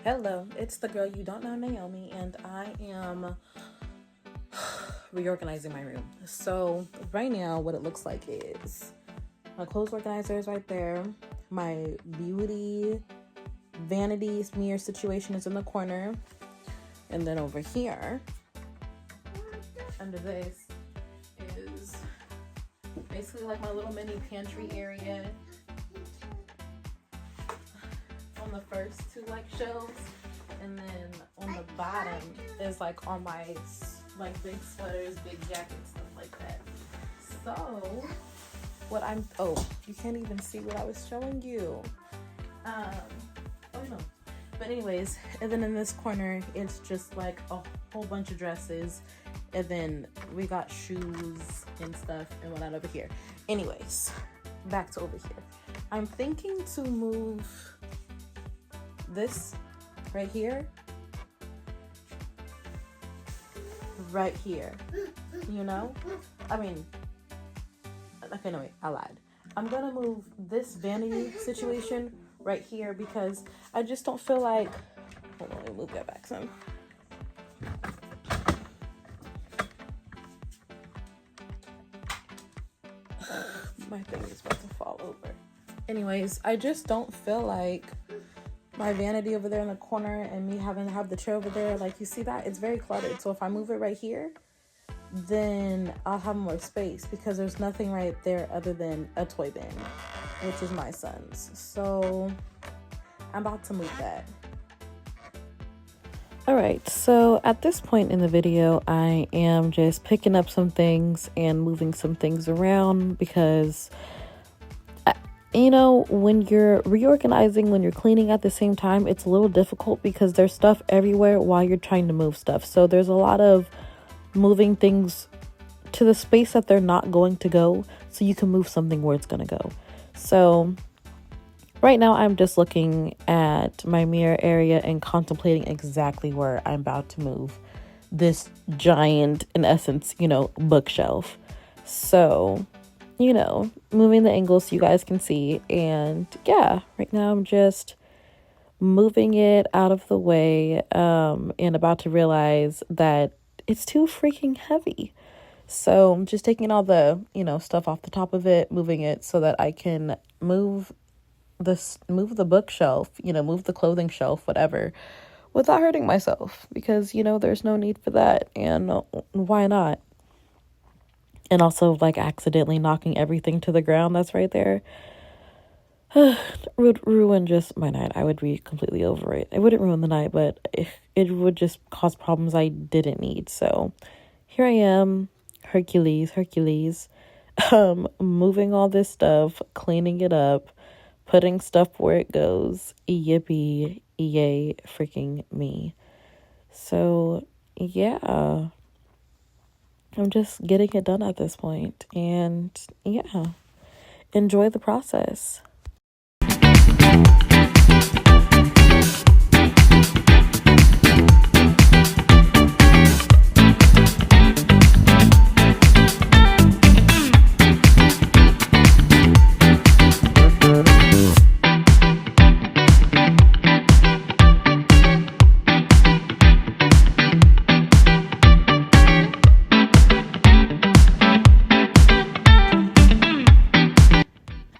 Hello, it's the girl you don't know, Naomi, and I am reorganizing my room. So right now what it looks like is my clothes organizer is right there. My beauty vanity mirror situation is in the corner. And then over here, under this, is basically like my little mini pantry area. On the first two shelves, and then on the bottom is all my big sweaters, big jackets, stuff like that. So you can't even see what I was showing you. No. But anyways, and then in this corner it's just a whole bunch of dresses, and then we got shoes and stuff and whatnot over here. Anyways, back to over here. I'm thinking to move this right here, okay, no, wait, I lied. I'm gonna move this vanity situation right here because I just don't feel like, hold on, let me move that back some. My thing is about to fall over. Anyways, I just don't feel like my vanity over there in the corner and me having to have the chair over there, you see that? It's very cluttered. So if I move it right here, then I'll have more space because there's nothing right there other than a toy bin, which is my son's. So I'm about to move that. All right, so at this point in the video, I am just picking up some things and moving some things around because when you're reorganizing, when you're cleaning at the same time, it's a little difficult because there's stuff everywhere while you're trying to move stuff. So there's a lot of moving things to the space that they're not going to go so you can move something where it's going to go. So right now I'm just looking at my mirror area and contemplating exactly where I'm about to move this giant, in essence, bookshelf. So moving the angle so you guys can see. And yeah, right now I'm just moving it out of the way and about to realize that it's too freaking heavy. So I'm just taking all the, stuff off the top of it, moving it so that I can move the bookshelf, move the clothing shelf, whatever, without hurting myself because, there's no need for that. And why not? And also accidentally knocking everything to the ground that's right there would ruin just my night. I would be completely over it. It wouldn't ruin the night, but it would just cause problems I didn't need. So here I am, Hercules, moving all this stuff, cleaning it up, putting stuff where it goes. Yippee, yay, freaking me. So yeah, I'm just getting it done at this point, and yeah, enjoy the process.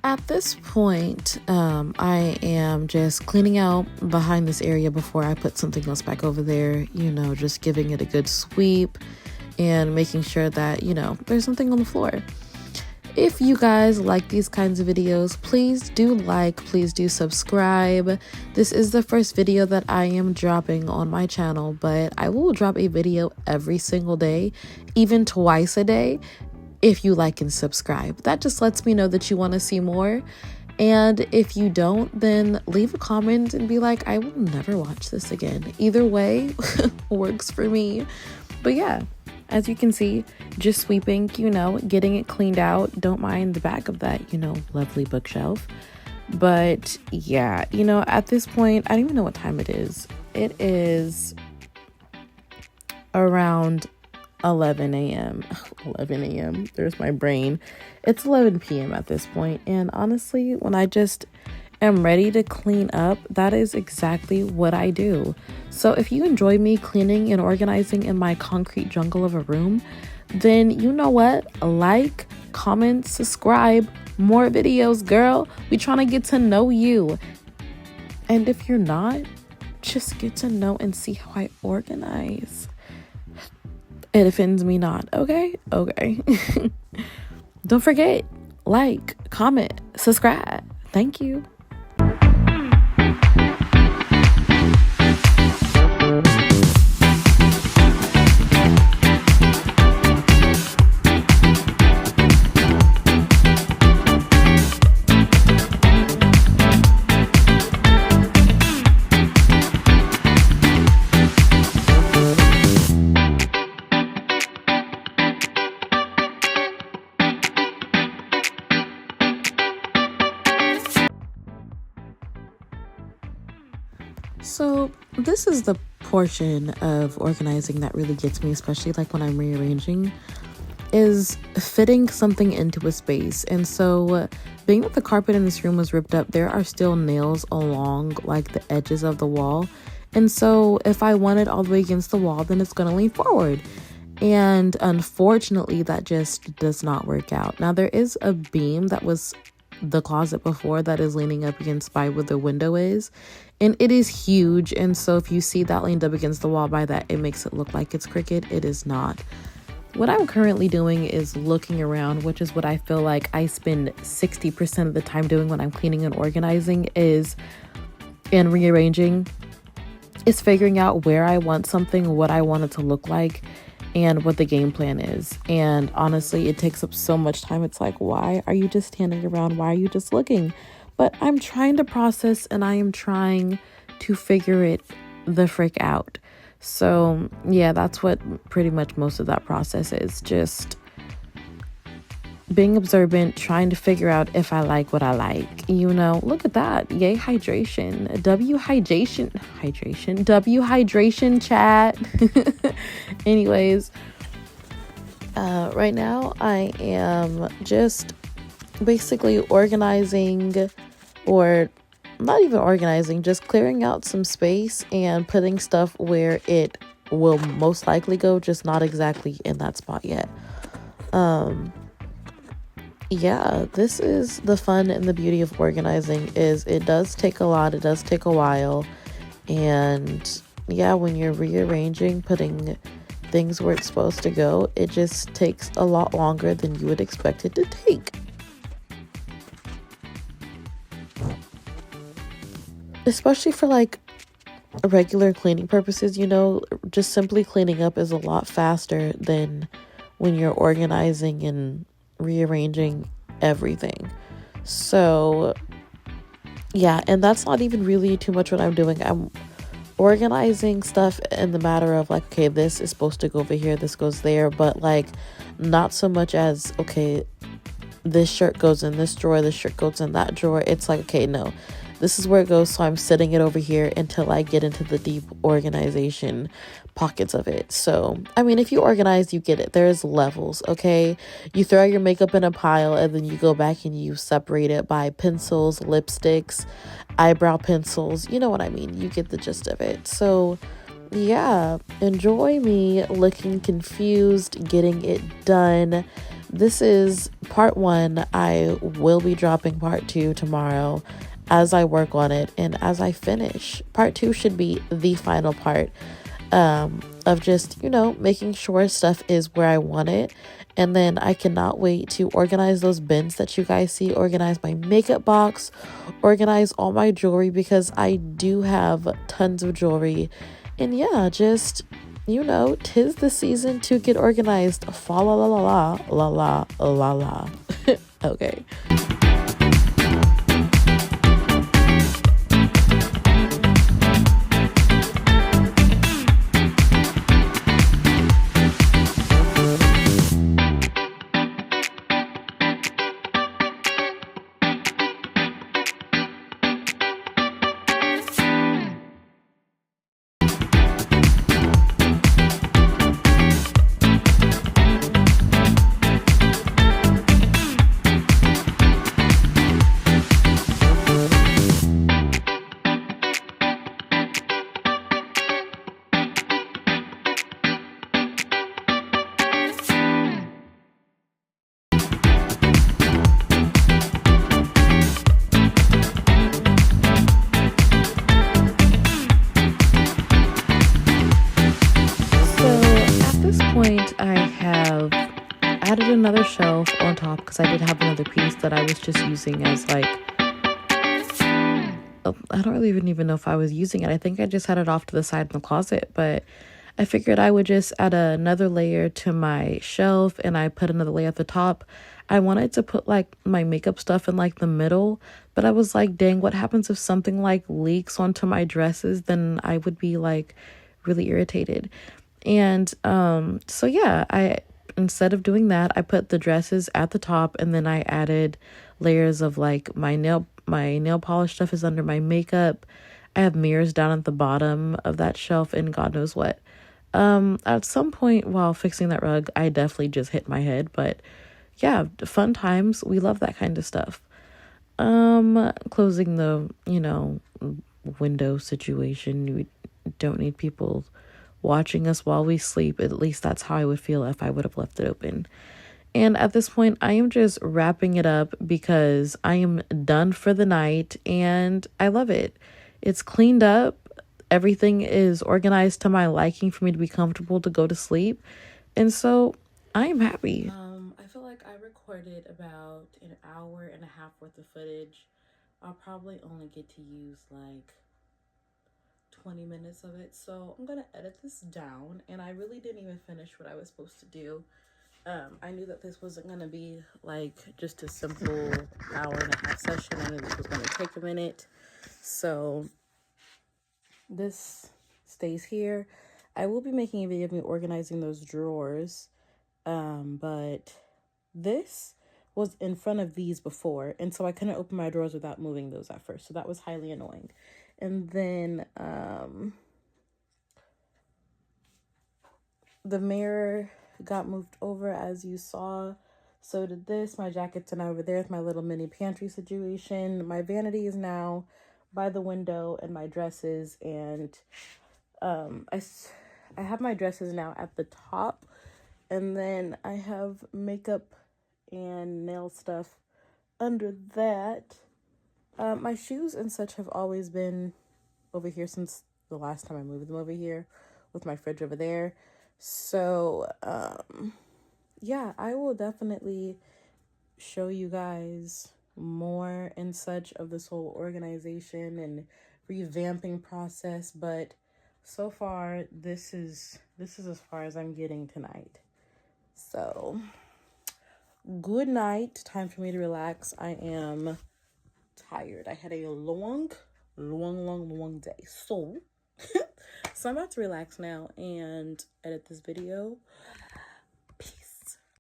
At this point, I am just cleaning out behind this area before I put something else back over there, just giving it a good sweep and making sure that, there's nothing on the floor. If you guys like these kinds of videos, please do subscribe. This is the first video that I am dropping on my channel, but I will drop a video every single day, even twice a day. If you like and subscribe, that just lets me know that you want to see more. And if you don't, then leave a comment and be like, I will never watch this again. Either way works for me. But yeah, as you can see, just sweeping, getting it cleaned out. Don't mind the back of that, lovely bookshelf. But yeah, at this point, I don't even know what time it is. It is around 11 a.m. 11 a.m. There's my brain. It's 11 p.m. at this point. And honestly, when I just am ready to clean up, that is exactly what I do. So if you enjoy me cleaning and organizing in my concrete jungle of a room, then you know what? Like, comment, subscribe, more videos, girl. We trying to get to know you. And if you're not, just get to know and see how I organize. It offends me not. Okay. Don't forget, like, comment, subscribe. Thank you. So this is the portion of organizing that really gets me, especially like when I'm rearranging, is fitting something into a space. And so being that the carpet in this room was ripped up, there are still nails along like the edges of the wall. And so if I want it all the way against the wall, then it's going to lean forward. And unfortunately, that just does not work out. Now, there is a beam that was the closet before that is leaning up against by where the window is, and it is huge. And so if you see that leaned up against the wall by that, it makes it look like it's crooked. It is not. What I'm currently doing is looking around, which is what I feel like I spend 60% of the time doing when I'm cleaning and organizing and rearranging, is figuring out where I want something, what I want it to look like, and what the game plan is. And honestly, it takes up so much time. It's like, why are you just standing around? Why are you just looking? But I'm trying to process, and I am trying to figure it the frick out. So yeah, that's what pretty much most of that process is. Just being observant, trying to figure out if I like what I like. Look at that. Yay, hydration. W hydration chat. Anyways, right now I am just basically organizing, or not even organizing, just clearing out some space and putting stuff where it will most likely go, just not exactly in that spot yet. Yeah, this is the fun and the beauty of organizing, is it does take a lot, it does take a while. And yeah, when you're rearranging, putting things where it's supposed to go, it just takes a lot longer than you would expect it to take. Especially for like regular cleaning purposes, just simply cleaning up is a lot faster than when you're organizing and rearranging everything. So yeah, and that's not even really too much what I'm doing. I'm organizing stuff in the matter of like, okay, this is supposed to go over here, this goes there, but like not so much as, okay, this shirt goes in this drawer, this shirt goes in that drawer. It's like, okay, no, this is where it goes, so I'm setting it over here until I get into the deep organization pockets of it. So, I mean, if you organize, you get it. There's levels, okay? You throw your makeup in a pile, and then you go back and you separate it by pencils, lipsticks, eyebrow pencils. You know what I mean? You get the gist of it. So, yeah, enjoy me looking confused, getting it done. This is part 1. I will be dropping part 2 tomorrow as I work on it and as I finish. Part 2 should be the final part of just, making sure stuff is where I want it. And then I cannot wait to organize those bins that you guys see, organize my makeup box, organize all my jewelry, because I do have tons of jewelry. And yeah, just, 'tis the season to get organized. Fa la la la la la la la la. Okay. point, I have added another shelf on top because I did have another piece that I was just using as like, I don't really even know if I was using it. I think I just had it off to the side in the closet, but I figured I would just add another layer to my shelf, and I put another layer at the top. I wanted to put like my makeup stuff in like the middle, but I was like, dang, what happens if something like leaks onto my dresses? Then I would be like really irritated. And so yeah, I instead of doing that, I put the dresses at the top, and then I added layers of like my nail polish stuff is under my makeup. I have mirrors down at the bottom of that shelf and God knows what. At some point while fixing that rug, I definitely just hit my head, but yeah, fun times. We love that kind of stuff. Closing the, window situation. We don't need people watching us while we sleep. At least that's how I would feel if I would have left it open. And at this point, I am just wrapping it up because I am done for the night and I love it. It's cleaned up. Everything is organized to my liking for me to be comfortable to go to sleep. And so I am happy. I feel like I recorded about an hour and a half worth of footage. I'll probably only get to use like 20 minutes of it. So I'm going to edit this down. And I really didn't even finish what I was supposed to do. I knew that this wasn't going to be like just a simple hour and a half session. I knew this was going to take a minute. So this stays here. I will be making a video of me organizing those drawers. But this was in front of these before. And so I couldn't open my drawers without moving those at first. So that was highly annoying. And then, the mirror got moved over as you saw. So did this. My jacket's now over there with my little mini pantry situation. My vanity is now by the window and my dresses. And I have my dresses now at the top. And then I have makeup and nail stuff under that. My shoes and such have always been over here since the last time I moved them over here with my fridge over there. So, yeah, I will definitely show you guys more and such of this whole organization and revamping process. But so far, this is as far as I'm getting tonight. So, good night. Time for me to relax. I am tired. I had a long day. So I'm about to relax now and edit this video.